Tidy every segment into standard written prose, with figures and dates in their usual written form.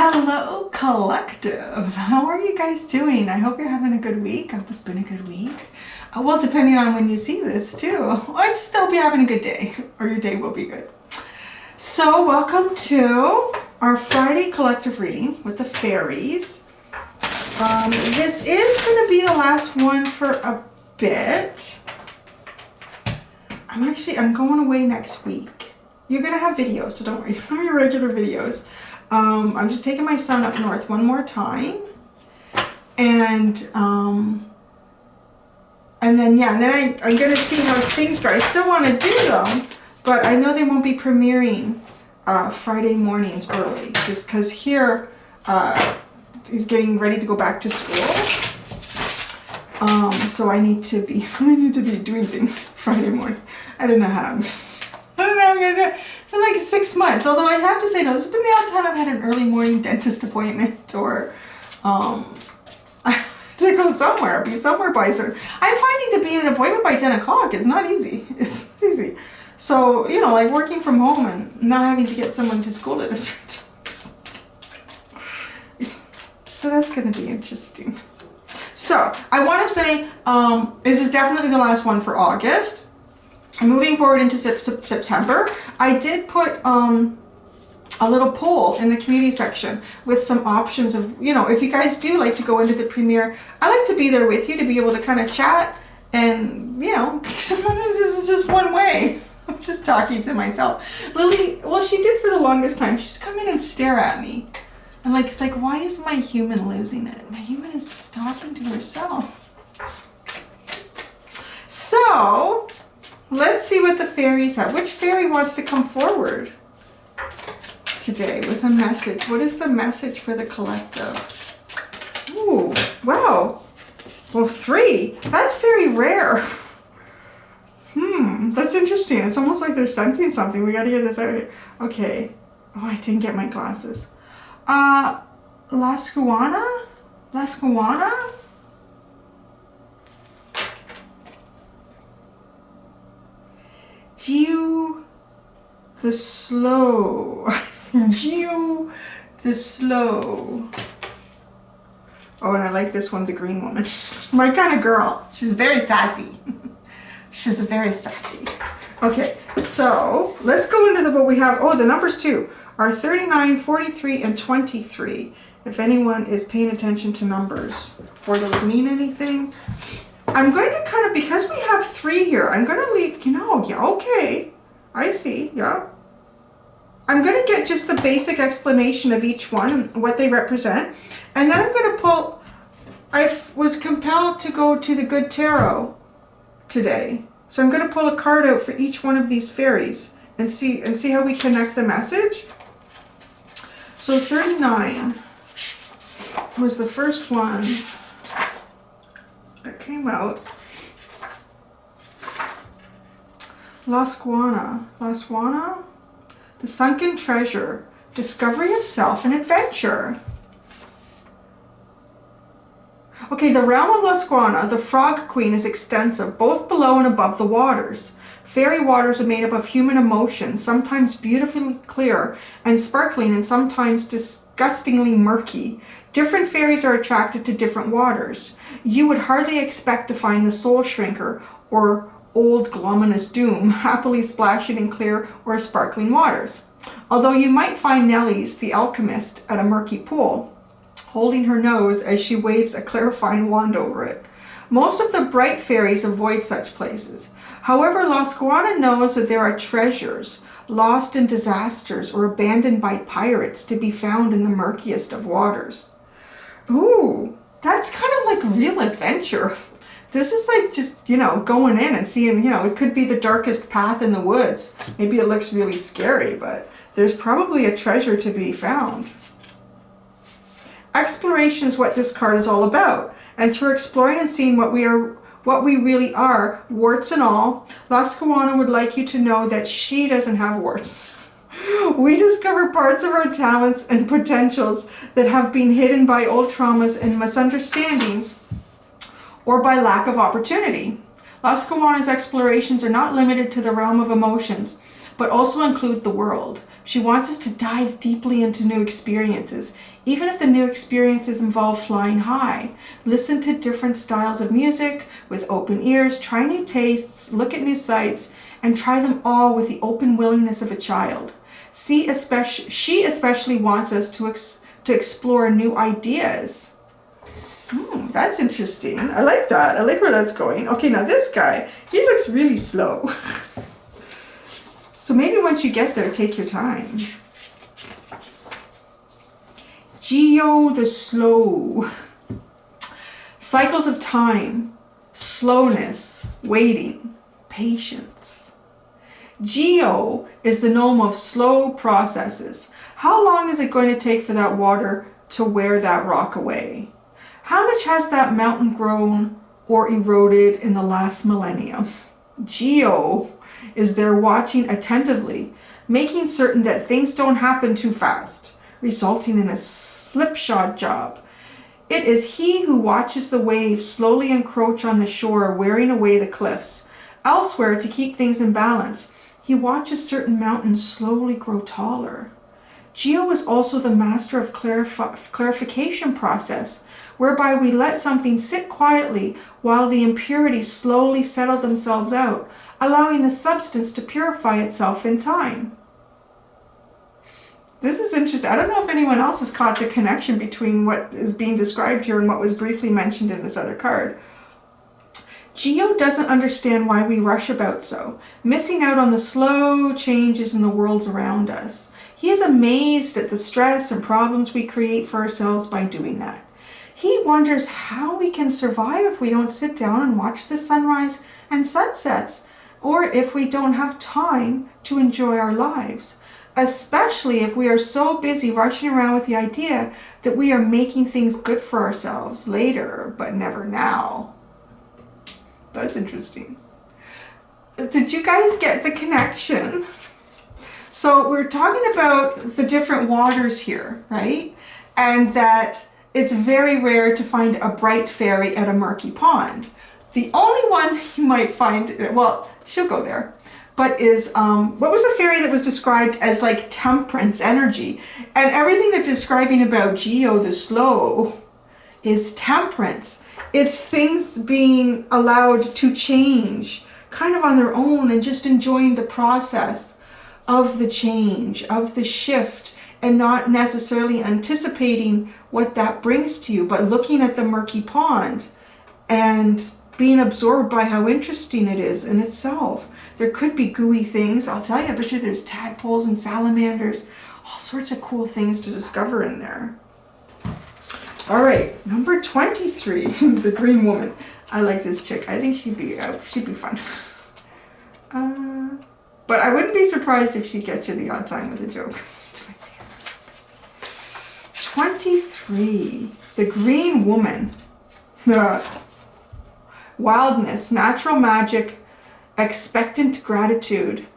Hello, collective. How are you guys doing? I hope you're having a good week. I hope it's been a good week. Well, depending on when you see this too. I just hope you're having a good day, or your day will be good. So welcome to our Friday collective reading with the fairies. This is going to be the last one for a bit. I'm going away next week. You're going to have videos, so don't worry. It's going to be regular videos. I'm just taking my son up north one more time. And then I'm going to see how things go. I still want to do them, but I know they won't be premiering Friday mornings early, just because here he's getting ready to go back to school. So I need to be doing things Friday morning. I don't know how. I don't know how I'm going to do it for like 6 months. Although I have to say, no, this has been the odd time I've had an early morning dentist appointment or to go somewhere, be somewhere by certain. I'm finding to be in an appointment by 10 o'clock. It's not easy. It's not easy. So, you know, like working from home and not having to get someone to school at a certain time. So that's going to be interesting. So I want to say this is definitely the last one for August. Moving forward into September, I did put a little poll in the community section with some options of, you know, if you guys do like to go into the premiere, I like to be there with you to be able to kind of chat and, you know, sometimes this is just one way. I'm just talking to myself. Lily, well, she did for the longest time. She used to come in and stare at me. And like, it's like, why is my human losing it? My human is just talking to herself. So let's see what the fairies have. Which fairy wants to come forward today with a message? What is the message for the collective? Ooh, wow. Well, 3. That's very rare. That's interesting. It's almost like they're sensing something. We got to get this out here. Okay. Oh, I didn't get my glasses. Lascuana? Jiu the Slow. Jiu the Slow. Oh, and I like this one, the green woman. She's my kind of girl. She's very sassy. She's very sassy. Okay, so let's go into what we have. Oh, the numbers too are 39, 43, and 23. If anyone is paying attention to numbers or those mean anything. I'm going to kind of, because we have 3 here, I'm going to leave, you know, yeah, okay. I see, yeah. I'm going to get just the basic explanation of each one and what they represent. And then I'm going to pull, I was compelled to go to the Good Tarot today. So I'm going to pull a card out for each one of these fairies and see how we connect the message. So 39 was the first one that came out. Lascuana, the sunken treasure, discovery of self and adventure. Okay, the realm of Lascuana, the frog queen, is extensive, both below and above the waters. Fairy waters are made up of human emotions, sometimes beautifully clear and sparkling and sometimes disgustingly murky. Different fairies are attracted to different waters. You would hardly expect to find the soul shrinker or old glominous doom happily splashing in clear or sparkling waters. Although you might find Nellie's, the alchemist, at a murky pool, holding her nose as she waves a clarifying wand over it. Most of the bright fairies avoid such places. However, Lascuana knows that there are treasures lost in disasters or abandoned by pirates to be found in the murkiest of waters. Ooh, that's kind of like real adventure. This is like just, you know, going in and seeing, you know, it could be the darkest path in the woods. Maybe it looks really scary, but there's probably a treasure to be found. Exploration is what this card is all about. And through exploring and seeing what we really are, warts and all, Lascuana would like you to know that she doesn't have warts. We discover parts of our talents and potentials that have been hidden by old traumas and misunderstandings or by lack of opportunity. Lascuana's explorations are not limited to the realm of emotions, but also include the world. She wants us to dive deeply into new experiences, even if the new experiences involve flying high. Listen to different styles of music with open ears, try new tastes, look at new sights, and try them all with the open willingness of a child. She especially wants us to explore new ideas. That's interesting. I like that. I like where that's going. Okay, now this guy, he looks really slow. So maybe once you get there, take your time. Geo the Slow. Cycles of time, slowness, waiting, patience. Geo is the gnome of slow processes. How long is it going to take for that water to wear that rock away? How much has that mountain grown or eroded in the last millennium? Geo is there watching attentively, making certain that things don't happen too fast, resulting in a slipshod job. It is he who watches the waves slowly encroach on the shore, wearing away the cliffs. Elsewhere, to keep things in balance, he watches certain mountains slowly grow taller. Geo is also the master of clarification process, whereby we let something sit quietly while the impurities slowly settle themselves out, allowing the substance to purify itself in time. This is interesting. I don't know if anyone else has caught the connection between what is being described here and what was briefly mentioned in this other card. Geo doesn't understand why we rush about so, missing out on the slow changes in the worlds around us. He is amazed at the stress and problems we create for ourselves by doing that. He wonders how we can survive if we don't sit down and watch the sunrise and sunsets, or if we don't have time to enjoy our lives, especially if we are so busy rushing around with the idea that we are making things good for ourselves later, but never now. That's interesting. Did you guys get the connection? So we're talking about the different waters here, right? And that it's very rare to find a bright fairy at a murky pond. The only one you might find, well, she'll go there, but is, what was the fairy that was described as like temperance energy? And everything they're describing about Geo the Slow is temperance. It's things being allowed to change kind of on their own and just enjoying the process of the change, of the shift, and not necessarily anticipating what that brings to you, but looking at the murky pond and being absorbed by how interesting it is in itself. There could be gooey things. I'll tell you, I bet you there's tadpoles and salamanders, all sorts of cool things to discover in there. All right, number 23, the Green Woman. I like this chick. I think she'd be fun. But I wouldn't be surprised if she'd get you the odd time with a joke. 23, the Green Woman. Wildness, natural magic, expectant gratitude,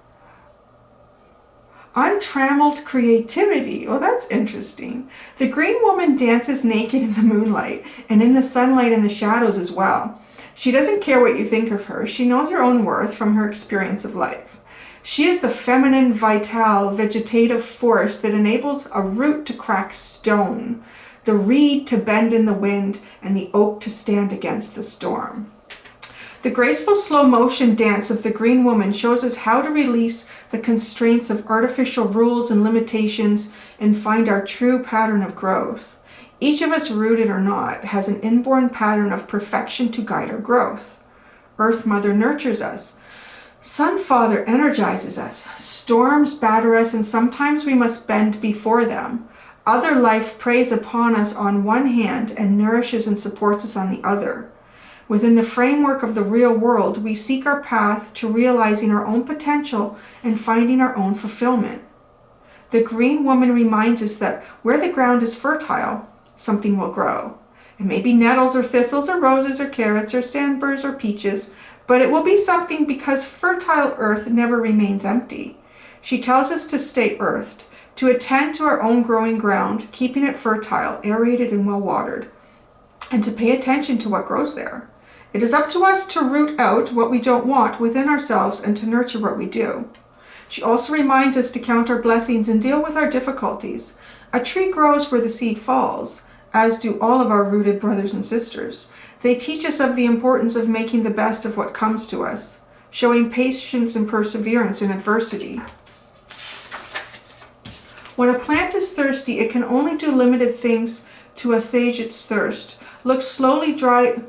untrammeled creativity. Oh, that's interesting. The Green Woman dances naked in the moonlight and in the sunlight and the shadows as well. She doesn't care what you think of her. She knows her own worth from her experience of life. She is the feminine, vital, vegetative force that enables a root to crack stone, the reed to bend in the wind, and the oak to stand against the storm. The graceful slow motion dance of the Green Woman shows us how to release the constraints of artificial rules and limitations and find our true pattern of growth. Each of us, rooted or not, has an inborn pattern of perfection to guide our growth. Earth Mother nurtures us. Sun Father energizes us. Storms batter us, and sometimes we must bend before them. Other life preys upon us on one hand and nourishes and supports us on the other. Within the framework of the real world, we seek our path to realizing our own potential and finding our own fulfillment. The Green Woman reminds us that where the ground is fertile, something will grow. It may be nettles or thistles or roses or carrots or sandburrs or peaches, but it will be something because fertile earth never remains empty. She tells us to stay earthed, to attend to our own growing ground, keeping it fertile, aerated, and well watered, and to pay attention to what grows there. It is up to us to root out what we don't want within ourselves and to nurture what we do. She also reminds us to count our blessings and deal with our difficulties. A tree grows where the seed falls, as do all of our rooted brothers and sisters. They teach us of the importance of making the best of what comes to us, showing patience and perseverance in adversity. When a plant is thirsty, it can only do limited things to assuage its thirst. Like slowly driving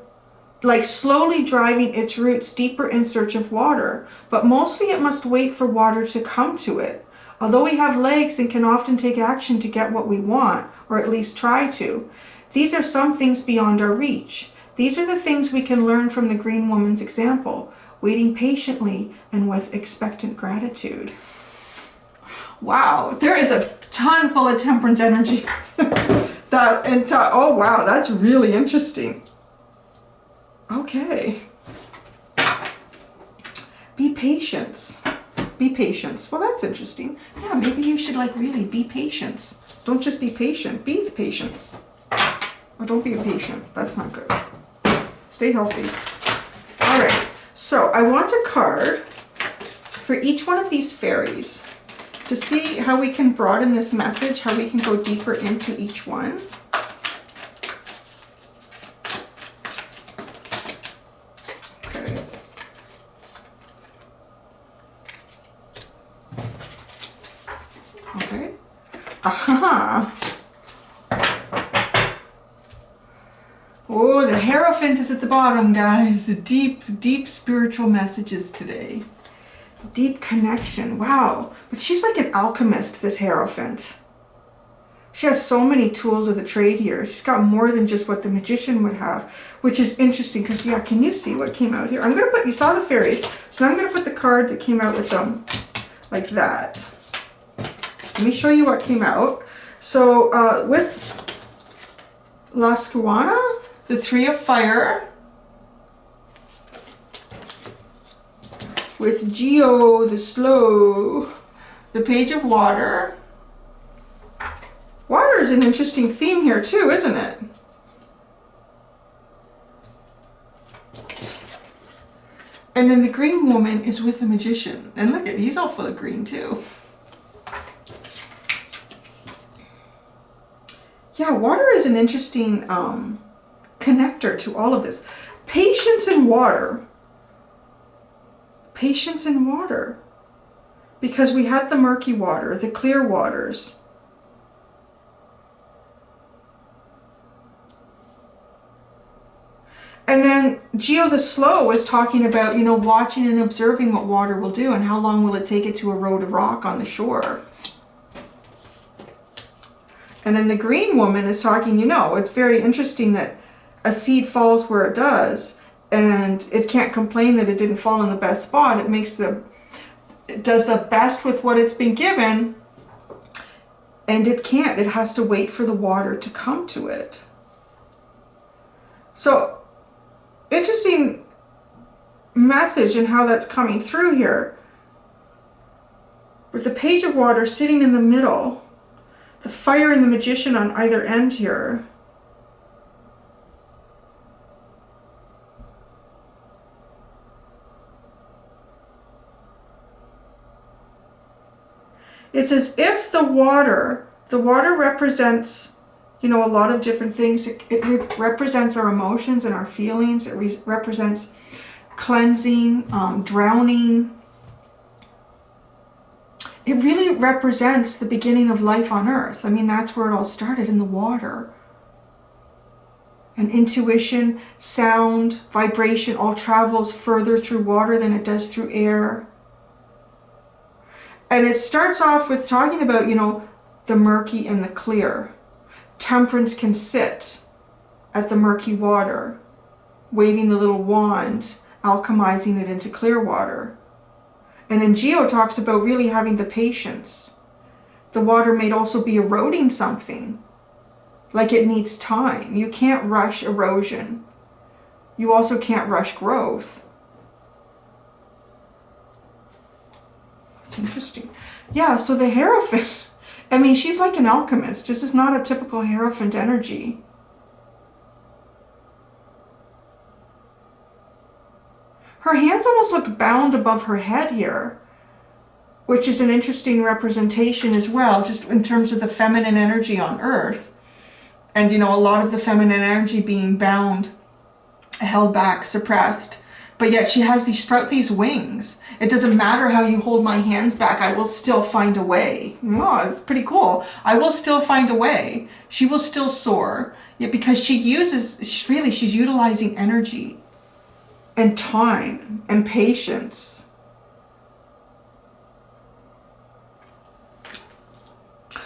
its roots deeper in search of water, but mostly it must wait for water to come to it. Although we have legs and can often take action to get what we want, or at least try to, these are some things beyond our reach. These are the things we can learn from the green woman's example, waiting patiently and with expectant gratitude. Wow, there is a ton full of temperance energy. Oh wow, that's really interesting. Okay. Be patient. Be patient. Well, that's interesting. Yeah, maybe you should like really be patient. Don't just be patient. Be the patience. Or don't be impatient. That's not good. Stay healthy. All right. So I want a card for each one of these fairies to see how we can broaden this message, how we can go deeper into each one. Okay. Okay. Aha. Oh, the Hierophant is at the bottom, guys. The deep, deep spiritual messages today. Deep connection. Wow. But she's like an alchemist, this Hierophant. She has so many tools of the trade here. She's got more than just what the magician would have, which is interesting because, yeah, can you see what came out here? I'm going to put, you saw the fairies, so now I'm going to put the card that came out with them like that. Let me show you what came out. So with La Squana, the Three of Fire, with Geo the Slow, the Page of Water. Water is an interesting theme here too, isn't it? And then the Green Woman is with the Magician. And look at, he's all full of green too. Yeah, water is an interesting connector to all of this. Patience in water. Patience in water. Because we had the murky water, the clear waters. And then Geo the Slow is talking about, you know, watching and observing what water will do and how long will it take it to erode a rock on the shore. And then the Green Woman is talking, you know, it's very interesting that a seed falls where it does and it can't complain that it didn't fall in the best spot. It does the best with what it's been given, and it can't. It has to wait for the water to come to it. So, interesting message in how that's coming through here. With the Page of Water sitting in the middle, the Fire and the Magician on either end here. It's as if the water represents, you know, a lot of different things. It represents our emotions and our feelings. It represents cleansing, drowning. It really represents the beginning of life on Earth. I mean, that's where it all started, in the water. And intuition, sound, vibration all travels further through water than it does through air. And it starts off with talking about, you know, the murky and the clear. Temperance can sit at the murky water, waving the little wand, alchemizing it into clear water. And then Geo talks about really having the patience. The water may also be eroding something, like it needs time. You can't rush erosion. You also can't rush growth. It's interesting. Yeah, so the Hierophant, I mean, she's like an alchemist. This is not a typical Hierophant energy. Her hands almost look bound above her head here. which is an interesting representation as well, just in terms of the feminine energy on Earth. And, you know, a lot of the feminine energy being bound, held back, suppressed. But yet she has these wings. It doesn't matter how you hold my hands back, I will still find a way. Oh, it's pretty cool. I will still find a way. She will still soar. Yeah, because she's utilizing energy and time and patience.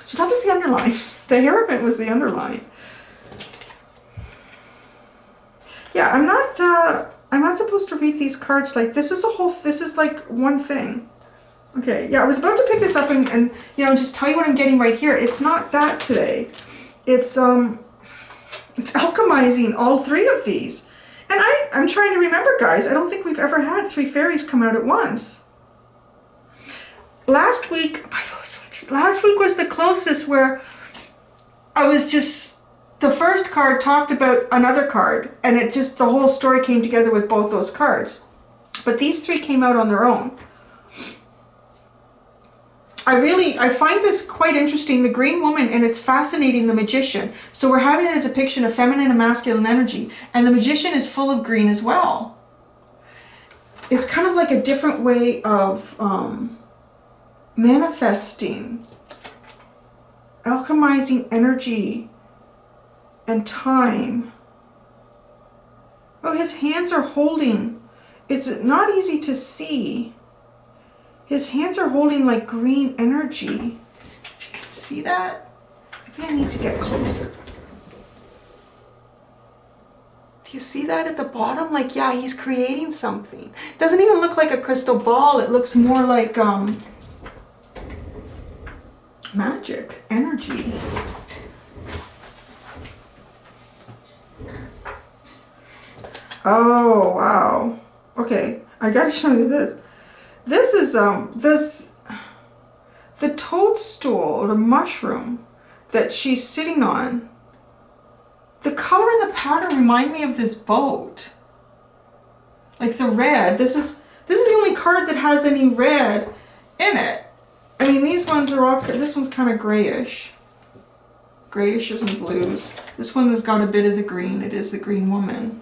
So that was the underline. The Hierophant was the underline. Yeah, I'm not supposed to read these cards like this is like one thing. Okay, yeah, I was about to pick this up and you know, just tell you what I'm getting right here. It's not that today. It's alchemizing all three of these. And I'm trying to remember, guys, I don't think we've ever had 3 fairies come out at once. Last week was the closest, where I was just, the first card talked about another card, and it just, the whole story came together with both those cards. But these 3 came out on their own. I find this quite interesting, the Green Woman, and it's fascinating, the Magician. So we're having a depiction of feminine and masculine energy, and the Magician is full of green as well. It's kind of like a different way of manifesting, alchemizing energy and time. Oh, his hands are holding, it's not easy to see. His hands are holding like green energy. If you can see that, maybe I need to get closer. Do you see that at the bottom? Like, yeah, he's creating something. It doesn't even look like a crystal ball. It looks more like magic energy. Oh, wow. Okay, I gotta show you this. This is the toadstool, the mushroom that she's sitting on. The color and the pattern remind me of this boat. Like the red. This is the only card that has any red in it. I mean, these ones are all, this one's kind of grayish. Grayishes and blues. This one has got a bit of the green. It is the Green Woman.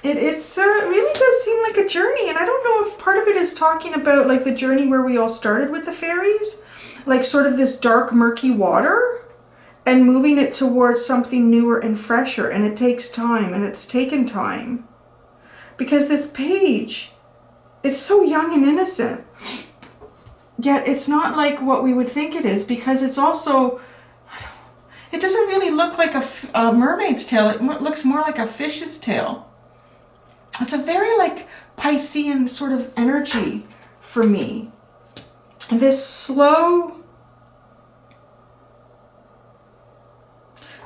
It really does seem like a journey, and I don't know if part of it is talking about like the journey where we all started with the fairies, like sort of this dark, murky water, and moving it towards something newer and fresher, and it takes time, and it's taken time. Because this page, it's so young and innocent, yet it's not like what we would think it is, because it's also, it doesn't really look like a mermaid's tail, it looks more like a fish's tail. It's a very like Piscean sort of energy for me. This slow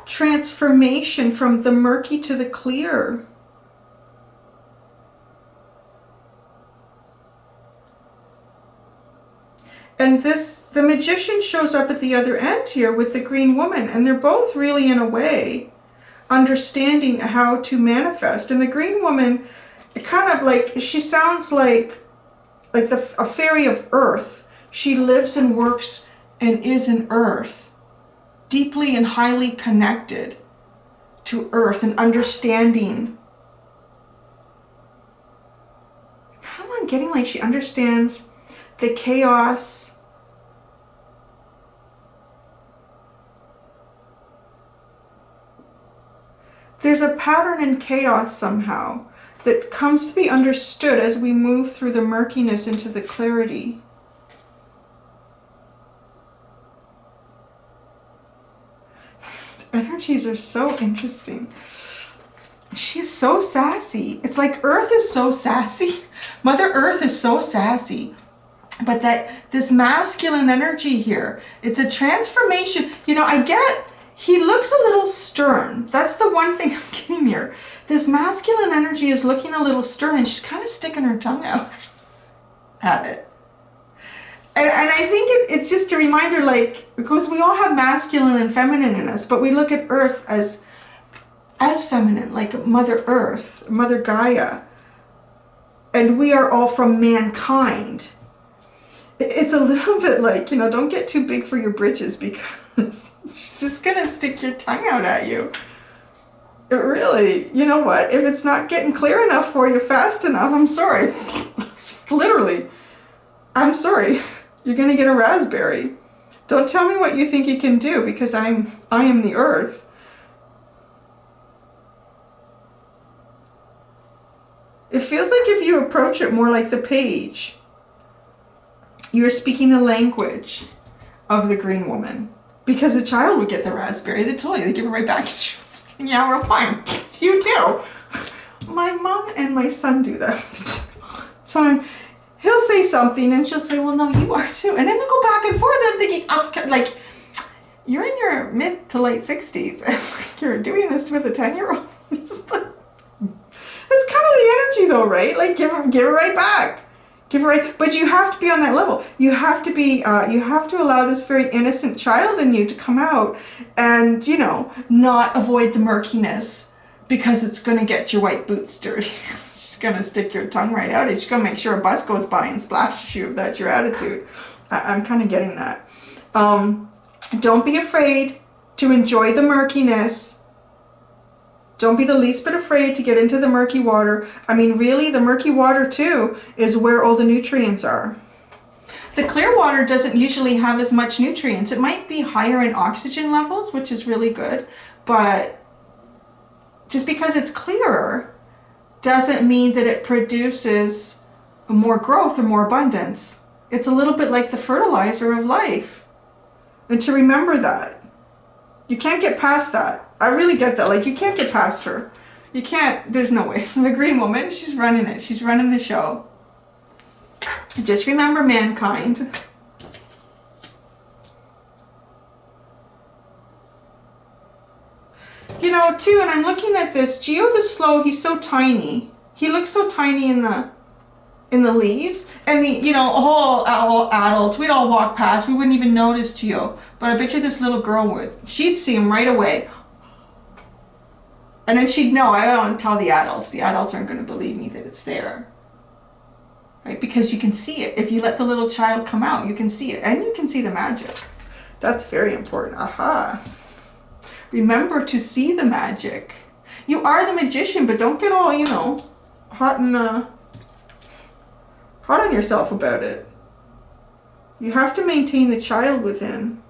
transformation from the murky to the clear. And the Magician shows up at the other end here with the Green Woman, and they're both really, in a way, understanding how to manifest. And the Green Woman, it kind of like, she sounds like a fairy of earth. She lives and works and is in earth, deeply and highly connected to earth and understanding. Kind of, I'm getting like she understands the chaos, there's a pattern in chaos somehow that comes to be understood as we move through the murkiness into the clarity. Energies are so interesting. She's so sassy. It's like Earth is so sassy. Mother Earth is so sassy. But that this masculine energy here, it's a transformation. You know, I get, he looks a little stern. That's the one thing I'm getting here. This masculine energy is looking a little stern, and she's kind of sticking her tongue out. at it. And I think it's just a reminder, like, because we all have masculine and feminine in us, but we look at Earth as feminine, like Mother Earth, Mother Gaia. And we are all from mankind. It's a little bit like, you know, don't get too big for your britches, because it's just going to stick your tongue out at you. It really, you know what? If it's not getting clear enough for you fast enough, I'm sorry. Literally, I'm sorry. You're going to get a raspberry. Don't tell me what you think you can do, because I am the earth. It feels like if you approach it more like the page, you're speaking the language of the green woman. Because the child would get the raspberry, they told you, they give it right back. Yeah, we're fine. You too. My mom and my son do that. So he'll say something and she'll say, well, no, you are too. And then they'll go back and forth. And I'm thinking, oh, like, you're in your mid to late 60s and you're doing this with a 10-year-old. That's kind of the energy though, right? Like, give it right back. Give it right. But you have to be on that level. You have to be, you have to allow this very innocent child in you to come out and, you know, not avoid the murkiness, because it's going to get your white boots dirty. It's just going to stick your tongue right out. It's going to make sure a bus goes by and splashes you if that's your attitude. I'm kind of getting that. Don't be afraid to enjoy the murkiness. Don't be the least bit afraid to get into the murky water. I mean, really, the murky water too is where all the nutrients are. The clear water doesn't usually have as much nutrients. It might be higher in oxygen levels, which is really good, but just because it's clearer doesn't mean that it produces more growth or more abundance. It's a little bit like the fertilizer of life. And to remember that. You can't get past that. I really get that. Like, you can't get past her. You can't. There's no way. The green woman, she's running it. She's running the show. Just remember mankind. You know, too, and I'm looking at this. Geo the Slow, he's so tiny. He looks so tiny in the leaves. And the, you know, all adults, we'd all walk past. We wouldn't even notice Geo. But I bet you this little girl would. She'd see him right away. And then she'd know. I don't tell the adults. The adults aren't going to believe me that it's there. Right? Because you can see it. If you let the little child come out, you can see it. And you can see the magic. That's very important. Aha. Remember to see the magic. You are the magician, but don't get all, you know, hot on yourself about it. You have to maintain the child within.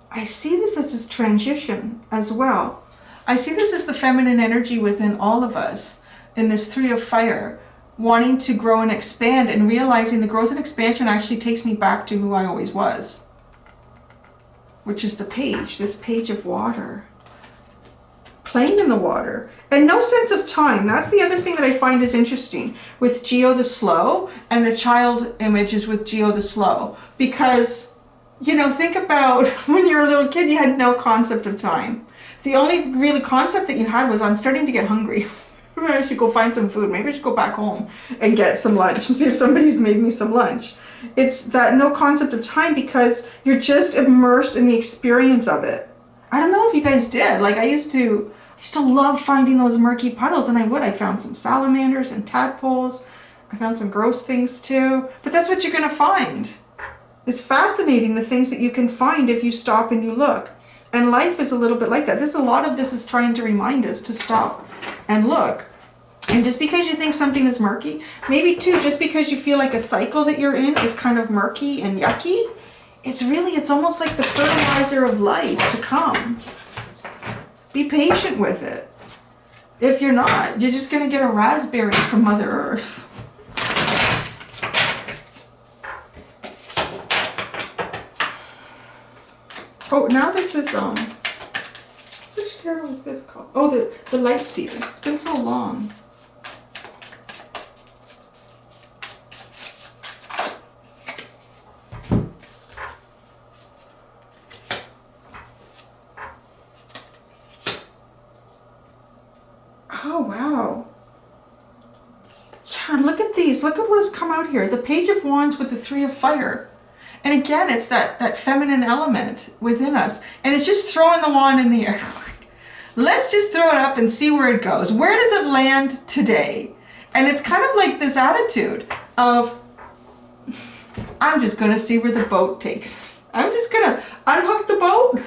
I see this as this transition as well. I see this as the feminine energy within all of us in this 3 of fire, wanting to grow and expand, and realizing the growth and expansion actually takes me back to who I always was, which is the page, this page of water, playing in the water, and no sense of time. That's the other thing that I find is interesting with Geo the Slow, and the child images with Geo the Slow, because, you know, think about when you were a little kid, you had no concept of time. The only really concept that you had was, I'm starting to get hungry. Maybe I should go find some food. Maybe I should go back home and get some lunch and see if somebody's made me some lunch. It's that no concept of time, because you're just immersed in the experience of it. I don't know if you guys did. Like, I used to love finding those murky puddles, and I found some salamanders and tadpoles. I found some gross things too. But that's what you're going to find. It's fascinating, the things that you can find if you stop and you look. And life is a little bit like that. A lot of this is trying to remind us to stop and look. And just because you think something is murky, maybe too, just because you feel like a cycle that you're in is kind of murky and yucky, it's almost like the fertilizer of life to come. Be patient with it. If you're not, you're just going to get a raspberry from Mother Earth. Oh, now this is, which tarot was this called? Oh, the Light Seers. It's been so long. Oh, wow. Yeah, look at these. Look at what has come out here. The Page of Wands with the Three of Fire. And again, it's that feminine element within us. And it's just throwing the wand in the air. Let's just throw it up and see where it goes. Where does it land today? And it's kind of like this attitude of, I'm just going to see where the boat takes me. I'm just going to unhook the boat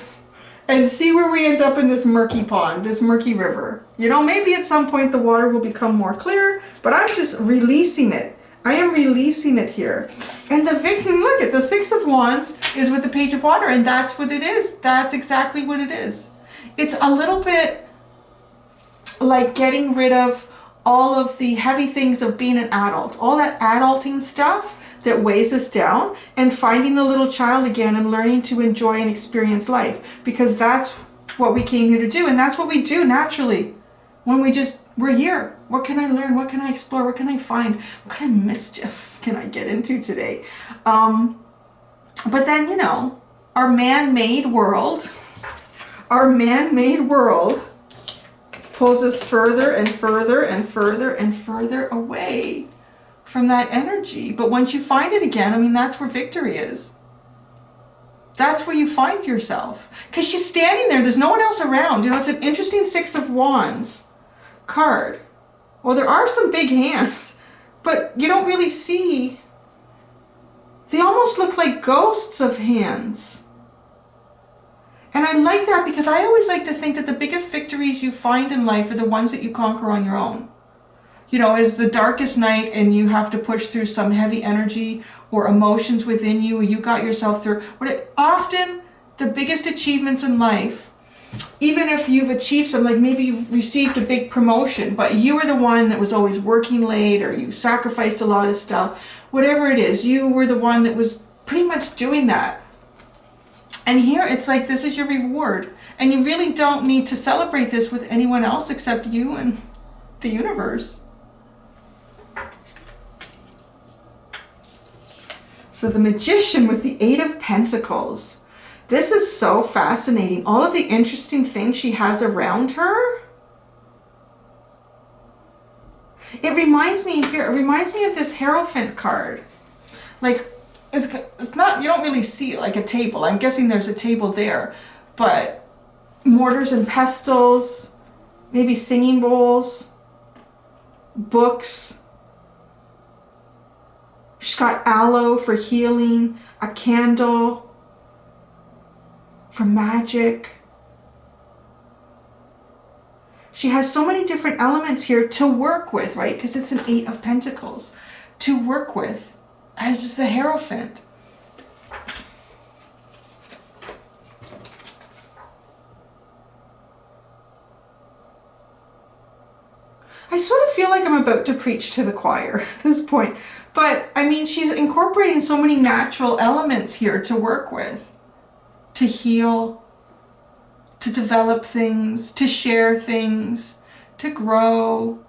and see where we end up in this murky pond, this murky river. You know, maybe at some point the water will become more clear, but I'm just releasing it. I am releasing it here. And the victim, look at the Six of Wands is with the Page of Water, and that's what it is. That's exactly what it is. It's a little bit like getting rid of all of the heavy things of being an adult, all that adulting stuff that weighs us down, and finding the little child again and learning to enjoy and experience life, because that's what we came here to do, and that's what we do naturally when we're here. What can I learn? What can I explore? What can I find? What kind of mischief can I get into today? But then, you know, our man-made world pulls us further and further and further and further away from that energy. But once you find it again, I mean, that's where victory is. That's where you find yourself. Because she's standing there. There's no one else around. You know, it's an interesting Six of Wands card. Well, there are some big hands, but you don't really see. They almost look like ghosts of hands. And I like that, because I always like to think that the biggest victories you find in life are the ones that you conquer on your own. You know, is the darkest night and you have to push through some heavy energy or emotions within you, or you got yourself through. Often the biggest achievements in life, even if you've achieved some, like maybe you've received a big promotion, but you were the one that was always working late, or you sacrificed a lot of stuff, whatever it is, you were the one that was pretty much doing that. And here it's like, this is your reward. And you really don't need to celebrate this with anyone else except you and the universe. So the Magician with the Eight of Pentacles. This is so fascinating. All of the interesting things she has around her. It reminds me of this Hierophant card. Like, it's not, you don't really see it like a table. I'm guessing there's a table there. But mortars and pestles, maybe singing bowls, books. She's got aloe for healing, a candle for magic. She has so many different elements here to work with, right? Because it's an Eight of Pentacles to work with, as is the Hierophant. I sort of feel like I'm about to preach to the choir at this point. But, I mean, she's incorporating so many natural elements here to work with. To heal, to develop things, to share things, to grow,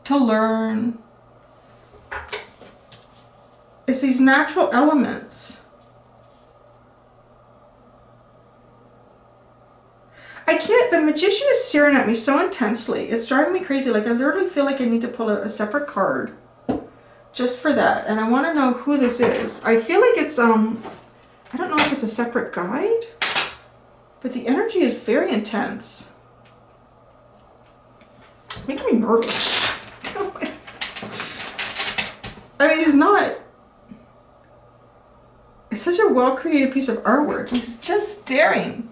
to learn. It's these natural elements. I can't, the Magician is staring at me so intensely. It's driving me crazy. Like, I literally feel like I need to pull out a separate card just for that. And I want to know who this is. I feel like it's, I don't know if it's a separate guide, but the energy is very intense. It's making me nervous. I mean, he's not, it's such a well-created piece of artwork. He's just staring.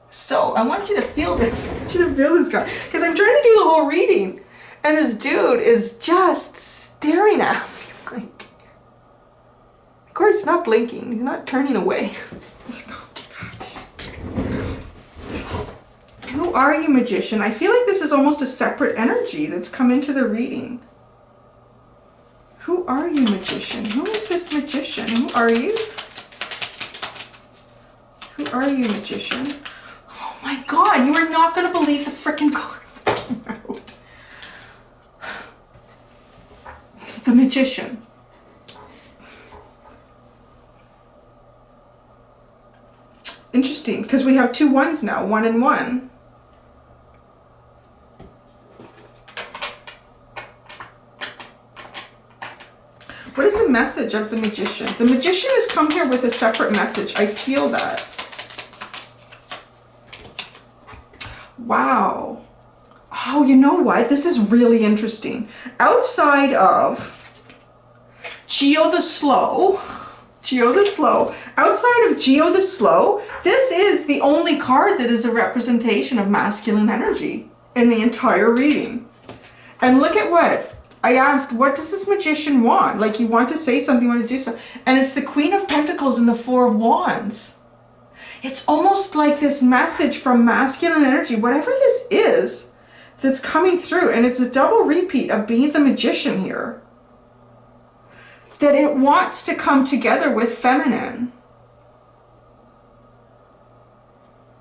So I want you to feel this. I want you to feel this guy. Because I'm trying to do the whole reading. And this dude is just staring at me. Like, of course, he's not blinking. He's not turning away. Who are you, Magician? I feel like this is almost a separate energy that's come into the reading. Who are you, Magician? Who is this Magician? Who are you? Who are you, Magician? Oh my God, you are not going to believe the freaking card out. The Magician. Interesting, because we have two ones now, 1 and 1. What is the message of the Magician? The Magician has come here with a separate message. I feel that. Wow. Oh, you know what? This is really interesting. Outside of Geo the Slow, outside of Geo the Slow, this is the only card that is a representation of masculine energy in the entire reading. And look at what I asked, what does this Magician want? Like, you want to say something, you want to do something. And it's the Queen of Pentacles and the Four of Wands. It's almost like this message from masculine energy, whatever this is, that's coming through. And it's a double repeat of being the Magician here. That it wants to come together with feminine.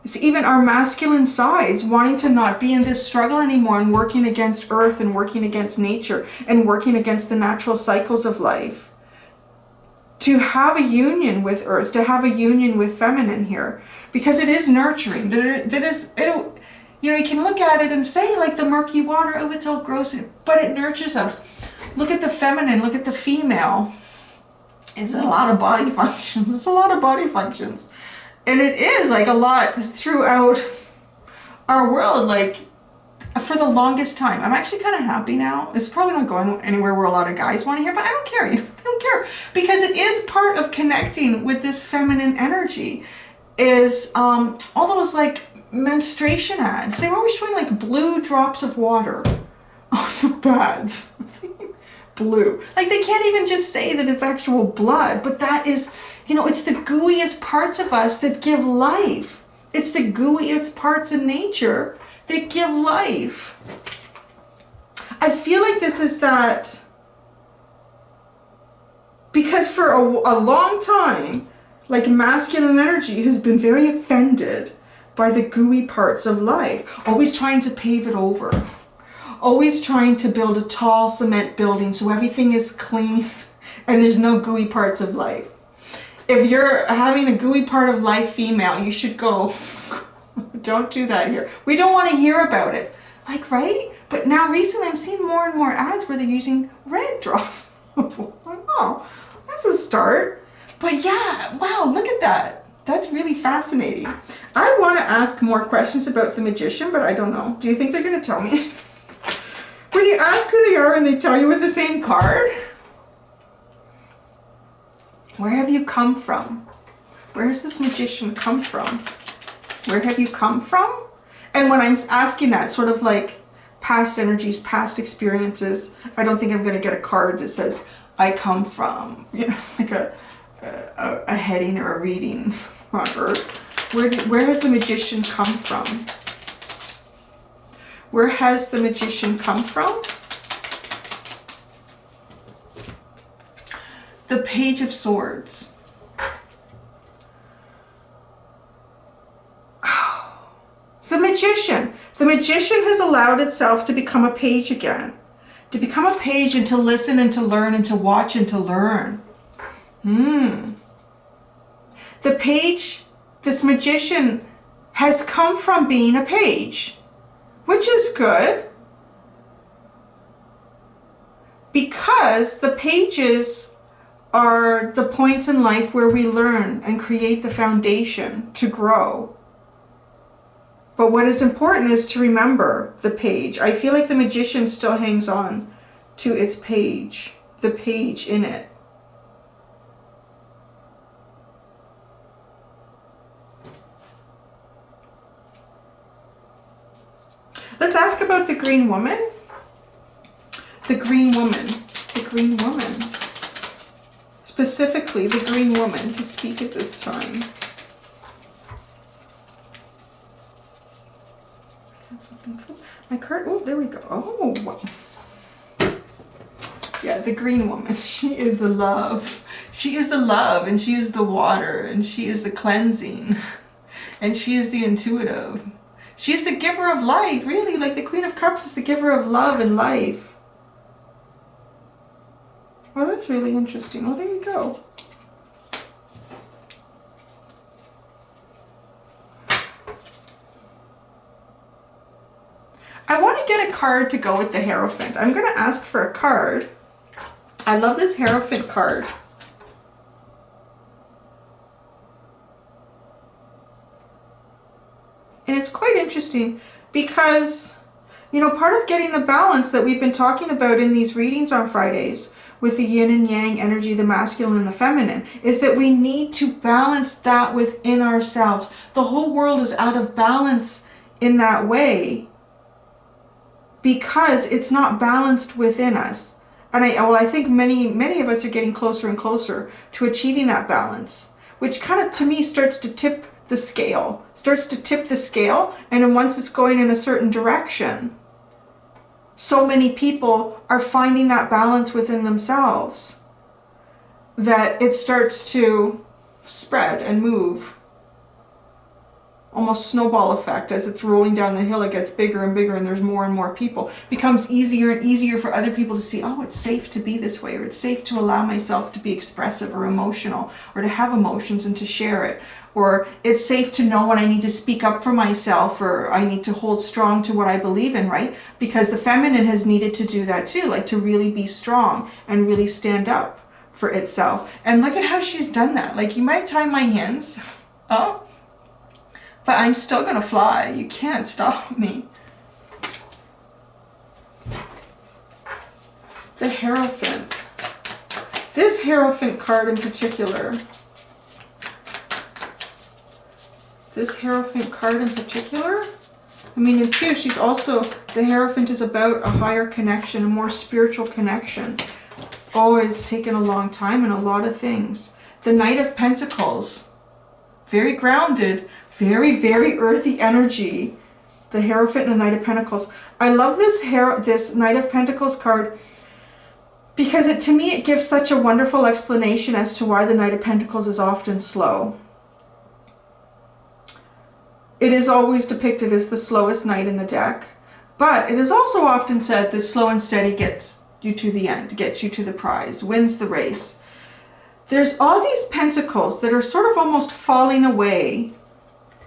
It's even our masculine sides wanting to not be in this struggle anymore and working against earth and working against nature and working against the natural cycles of life. To have a union with earth, to have a union with feminine here, because it is nurturing. That is, you know, you can look at it and say like the murky water, oh, it's all gross, but it nurtures us. Look at the feminine, look at the female. It's a lot of body functions. It's a lot of body functions. And it is like a lot throughout our world, like for the longest time. I'm actually kind of happy now. It's probably not going anywhere where a lot of guys want to hear, but I don't care. I don't care, because it is part of connecting with this feminine energy. Is all those like menstruation ads. They were always showing like blue drops of water on the pads. Blue. Like, they can't even just say that it's actual blood, but that is, you know, it's the gooeyest parts of us that give life. It's the gooeyest parts of nature that give life. I feel like this is that, because for a long time, like, masculine energy has been very offended by the gooey parts of life, always trying to pave it over. Always trying to build a tall cement building so everything is clean and there's no gooey parts of life. If you're having a gooey part of life female, you should go, don't do that here. We don't want to hear about it. Like, right? But now recently I'm seeing more and more ads where they're using red drops. Oh, that's a start. But yeah, wow, look at that. That's really fascinating. I want to ask more questions about the Magician, but I don't know. Do you think they're going to tell me? When you ask who they are and they tell you with the same card, where have you come from? Where has this Magician come from? Where have you come from? And when I'm asking that, sort of like past energies, past experiences, I don't think I'm going to get a card that says, I come from, you know, like a heading or a reading on Earth. Where has the Magician come from? Where has the Magician come from? The Page of Swords. Oh, the Magician. The Magician has allowed itself to become a page again. To become a page and to listen and to learn and to watch and to learn. The page, this Magician has come from being a page. Which is good, because the pages are the points in life where we learn and create the foundation to grow. But what is important is to remember the page. I feel like the Magician still hangs on to its page, the page in it. Let's ask about the Green Woman. The Green Woman. The Green Woman. Specifically, the Green Woman to speak at this time. My card, oh, there we go. Oh, yeah, the Green Woman. She is the love. She is the love, and she is the water, and she is the cleansing, and she is the intuitive. She is the giver of life, really. Like the Queen of Cups is the giver of love and life. Well, that's really interesting. Well, there you go. I want to get a card to go with the Hierophant. I'm going to ask for a card. I love this Hierophant card. And it's quite interesting because, you know, part of getting the balance that we've been talking about in these readings on Fridays with the yin and yang energy, the masculine and the feminine, is that we need to balance that within ourselves. The whole world is out of balance in that way because it's not balanced within us. And I think many of us are getting closer and closer to achieving that balance, which kind of, to me, starts to tip the scale, and then once it's going in a certain direction, so many people are finding that balance within themselves that it starts to spread and move. Almost snowball effect. As it's rolling down the hill, it gets bigger and bigger, and there's more and more people. It becomes easier and easier for other people to see, oh, it's safe to be this way, or it's safe to allow myself to be expressive or emotional, or to have emotions and to share it, or it's safe to know when I need to speak up for myself, or I need to hold strong to what I believe in, right? Because the feminine has needed to do that too, like to really be strong and really stand up for itself. And look at how she's done that. Like, you might tie my hands, oh, but I'm still gonna fly. You can't stop me. The Hierophant. This Hierophant card in particular. I mean, and too, she's also, the Hierophant is about a higher connection, a more spiritual connection. Oh, it's taken a long time and a lot of things. The Knight of Pentacles. Very grounded. Very, very earthy energy. The Hierophant and the Knight of Pentacles. I love this Knight of Pentacles card because to me it gives such a wonderful explanation as to why the Knight of Pentacles is often slow. It is always depicted as the slowest knight in the deck, but it is also often said that slow and steady gets you to the end, gets you to the prize, wins the race. There's all these pentacles that are sort of almost falling away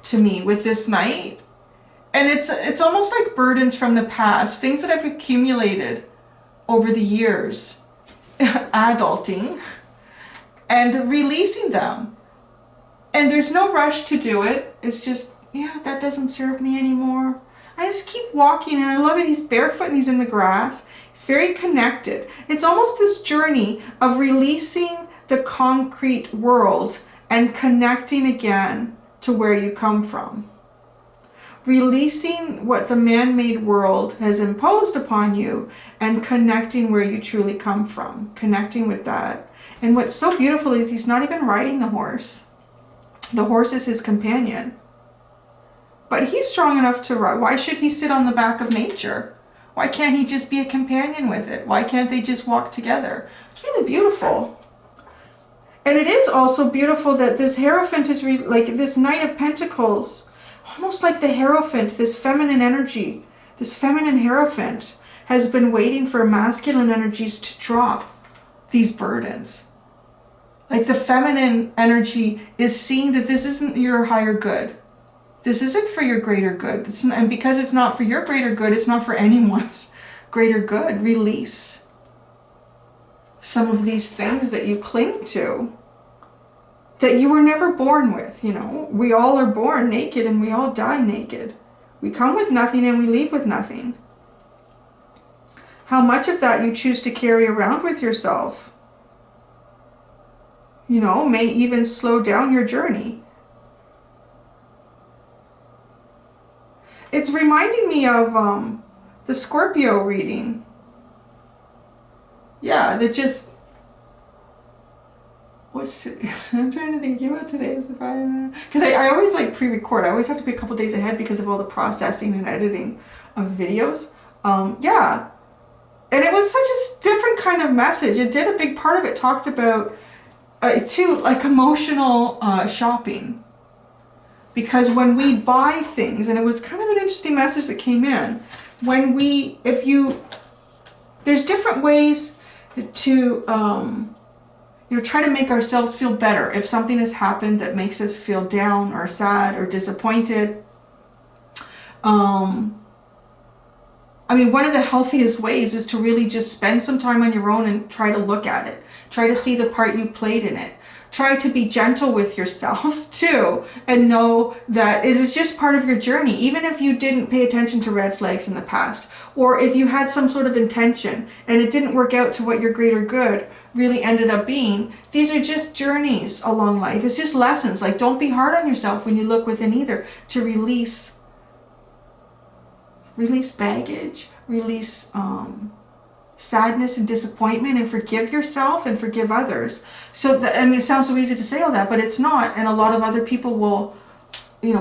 to me with this knight, and it's almost like burdens from the past, things that I've accumulated over the years, adulting, and releasing them. And there's no rush to do it. It's just, yeah, that doesn't serve me anymore. I just keep walking, and I love it. He's barefoot and he's in the grass. He's very connected. It's almost this journey of releasing the concrete world and connecting again to where you come from. Releasing what the man-made world has imposed upon you and connecting where you truly come from. Connecting with that. And what's so beautiful is he's not even riding the horse. The horse is his companion. But he's strong enough to ride. Why should he sit on the back of nature? Why can't he just be a companion with it? Why can't they just walk together? It's really beautiful. And it is also beautiful that this Hierophant is like this Knight of Pentacles, almost like the Hierophant, this feminine energy, this feminine Hierophant has been waiting for masculine energies to drop these burdens. Like the feminine energy is seeing that this isn't your higher good. This isn't for your greater good. And because it's not for your greater good, it's not for anyone's greater good. Release some of these things that you cling to, that you were never born with. You know, we all are born naked and we all die naked. We come with nothing and we leave with nothing. How much of that you choose to carry around with yourself, you know, may even slow down your journey. It's reminding me of the Scorpio reading. Yeah, that just, what's today? I'm trying to think about today. Because I always like pre-record. I always have to be a couple days ahead because of all the processing and editing of the videos. Yeah. And it was such a different kind of message. It did a big part of it. Talked about, too, like emotional shopping. Because when we buy things, and it was kind of an interesting message that came in, when we, there's different ways to, try to make ourselves feel better. If something has happened that makes us feel down or sad or disappointed, I mean, one of the healthiest ways is to really just spend some time on your own and try to look at it. Try to see the part you played in it. Try to be gentle with yourself too, and know that it is just part of your journey. Even if you didn't pay attention to red flags in the past, or if you had some sort of intention and it didn't work out to what your greater good really ended up being, these are just journeys along life. It's just lessons. Like, don't be hard on yourself when you look within either, to release baggage, release sadness and disappointment, and forgive yourself and forgive others. So I mean, it sounds so easy to say all that, but it's not. And a lot of other people will,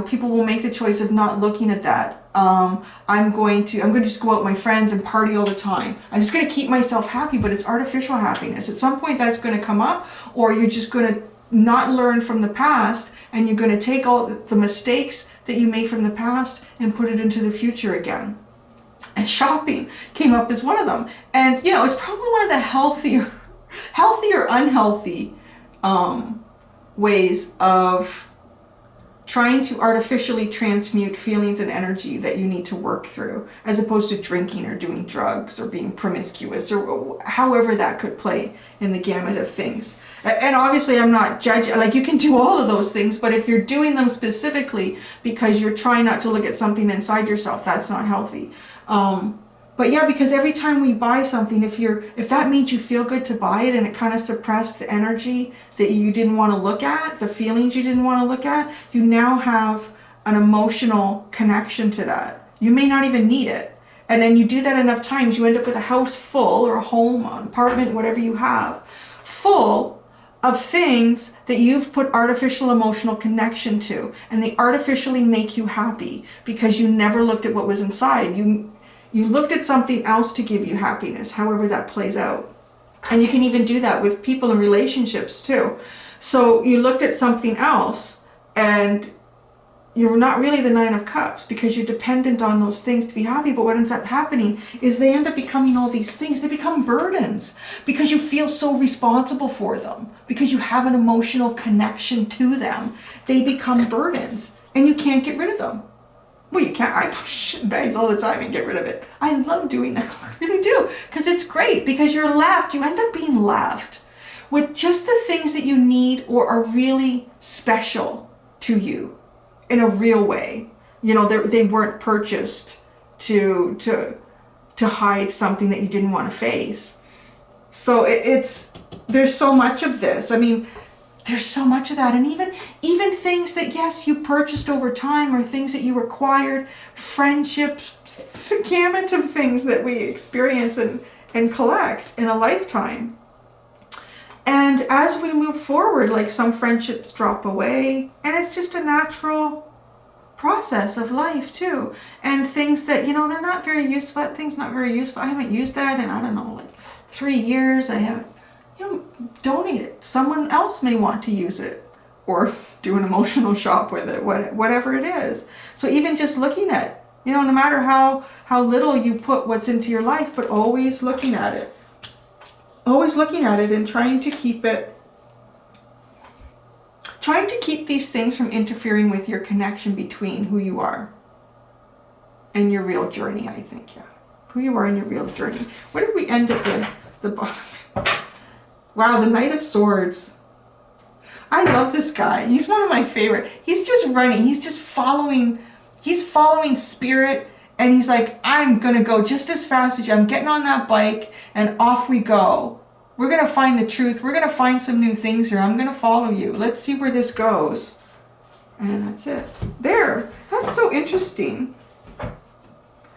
people will make the choice of not looking at that. I'm going to just go out with my friends and party all the time. I'm just going to keep myself happy, but it's artificial happiness. At some point that's going to come up, or you're just going to not learn from the past, and you're going to take all the mistakes that you made from the past and put it into the future again. And shopping came up as one of them. And, it's probably one of the healthy or unhealthy ways of trying to artificially transmute feelings and energy that you need to work through, as opposed to drinking or doing drugs or being promiscuous, or however that could play in the gamut of things. And obviously I'm not judging, like, you can do all of those things, but if you're doing them specifically because you're trying not to look at something inside yourself, that's not healthy. But yeah, because every time we buy something, if that made you feel good to buy it, and it kind of suppressed the energy that you didn't want to look at, the feelings you didn't want to look at, you now have an emotional connection to that. You may not even need it. And then you do that enough times, you end up with a house full, or a home, an apartment, whatever you have, full of things that you've put artificial emotional connection to, and they artificially make you happy because you never looked at what was inside. You looked at something else to give you happiness, however that plays out. And you can even do that with people and relationships too. So you looked at something else, and you're not really the Nine of Cups because you're dependent on those things to be happy. But what ends up happening is they end up becoming all these things. They become burdens because you feel so responsible for them, because you have an emotional connection to them. They become burdens, and you can't get rid of them. Well, you can't. I push shit in bags all the time and get rid of it. I love doing that. I really do. Because it's great. Because you end up being left with just the things that you need or are really special to you in a real way. They weren't purchased to hide something that you didn't want to face. So there's so much of this. I mean, there's so much of that. And even things that, yes, you purchased over time, or things that you acquired, friendships, it's a gamut of things that we experience and collect in a lifetime. And as we move forward, like, some friendships drop away, and it's just a natural process of life too. And things that, they're not very useful. That thing's not very useful. I haven't used that in, I don't know, like 3 years. I haven't. Donate it. Someone else may want to use it, or do an emotional shop with it, whatever it is. So even just looking at, no matter how little you put what's into your life, but always looking at it. Always looking at it and trying to keep these things from interfering with your connection between who you are and your real journey, I think, yeah. Who you are in your real journey. What did we end at the bottom? Wow, the Knight of Swords. I love this guy. He's one of my favorite. He's just running. He's just following spirit. And he's like, I'm going to go just as fast as you. I'm getting on that bike and off we go. We're going to find the truth. We're going to find some new things here. I'm going to follow you. Let's see where this goes. And that's it. There. That's so interesting.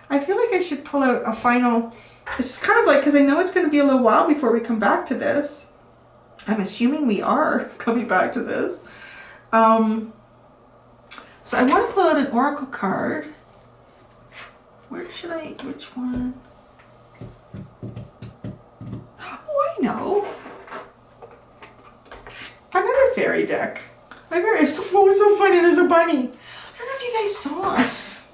I feel like I should pull out a final... It's kind of like, because I know it's going to be a little while before we come back to this. I'm assuming we are coming back to this. So I want to pull out an oracle card. Which one? Oh, I know. Another fairy deck. It's so funny, there's a bunny. I don't know if you guys saw us.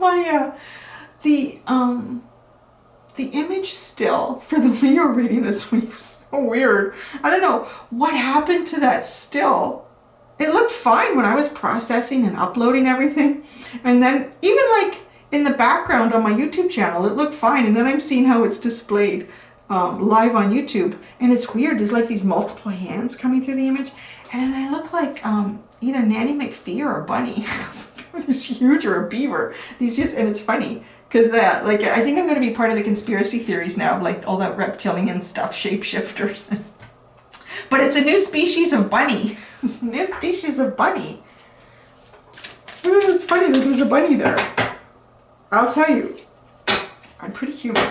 The image still for the Leo reading this week was so weird. I don't know what happened to that still. It looked fine when I was processing and uploading everything. And then even like in the background on my YouTube channel, it looked fine. And then I'm seeing how it's displayed live on YouTube. And it's weird. There's like these multiple hands coming through the image. And then I look like either Nanny McPhee or a bunny. This huge, or a beaver. These just, and it's funny. Because like, I think I'm going to be part of the conspiracy theories now of like all that reptilian stuff, shapeshifters. But it's a new species of bunny. It's a new species of bunny. It's funny that there's a bunny there. I'll tell you, I'm pretty human.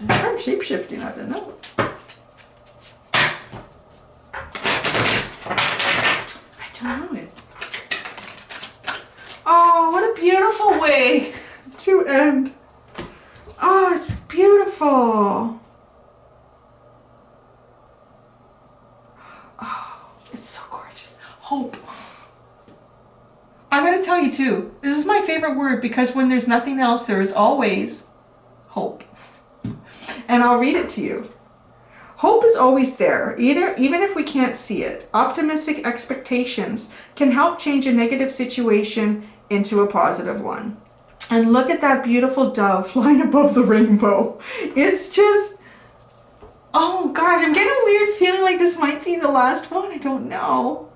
I'm shapeshifting, I don't know. I don't know it. Oh, what a beautiful way to end. Oh, it's beautiful. Oh, it's so gorgeous. Hope. I'm going to tell you too, this is my favorite word because when there's nothing else, there is always hope. And I'll read it to you. Hope is always there, even if we can't see it. Optimistic expectations can help change a negative situation into a positive one. And look at that beautiful dove flying above the rainbow. It's just, oh gosh, I'm getting a weird feeling like this might be the last one. I don't know.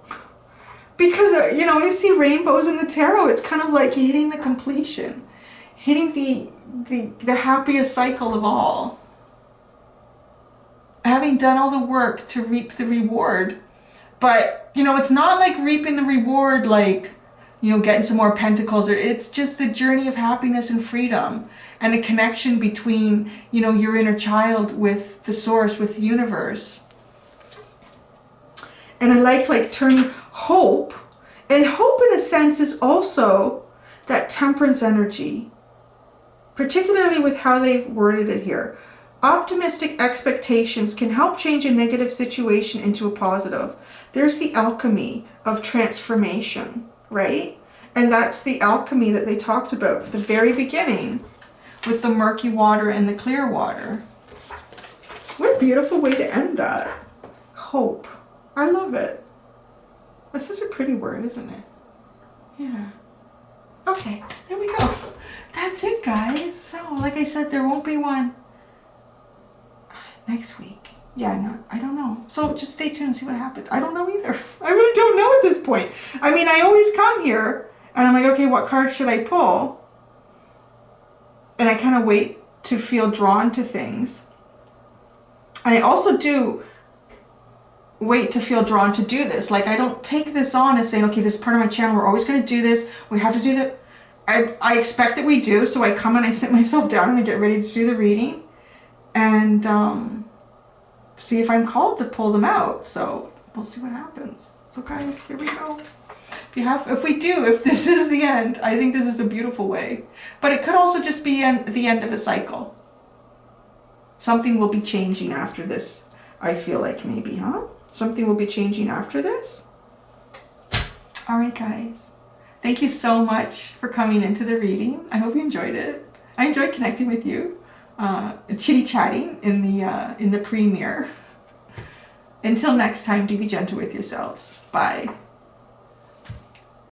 Because, you know, you see rainbows in the tarot, it's kind of like hitting the completion. Hitting the happiest cycle of all. Having done all the work to reap the reward. But, you know, it's not like reaping the reward like, you know, getting some more pentacles. It's just the journey of happiness and freedom. And a connection between, you know, your inner child with the source, with the universe. And I like turning hope. And hope in a sense is also that temperance energy. Particularly with how they've worded it here. Optimistic expectations can help change a negative situation into a positive. There's the alchemy of transformation, right? And that's the alchemy that they talked about at the very beginning with the murky water and the clear water. What a beautiful way to end that. Hope. I love it. That's such a pretty word, isn't it? Yeah. Okay, there we go. That's it, guys. So, like I said, there won't be one next week. Yeah, no, I don't know. So just stay tuned and see what happens. I don't know either. I really don't know at this point. I mean, I always come here and I'm like, okay, what card should I pull? And I kind of wait to feel drawn to things. And I also do wait to feel drawn to do this. Like, I don't take this on as saying, okay, this is part of my channel. We're always going to do this. We have to do that. I expect that we do. So I come and I sit myself down and I get ready to do the reading. And see if I'm called to pull them out. So we'll see what happens. So guys, here we go. If this is the end, I think this is a beautiful way. But it could also just be the end of a cycle. Something will be changing after this. I feel like maybe, huh? Something will be changing after this. All right, guys. Thank you so much for coming into the reading. I hope you enjoyed it. I enjoyed connecting with you. Chitty-chatting in the premiere. Until next time, do be gentle with yourselves. Bye.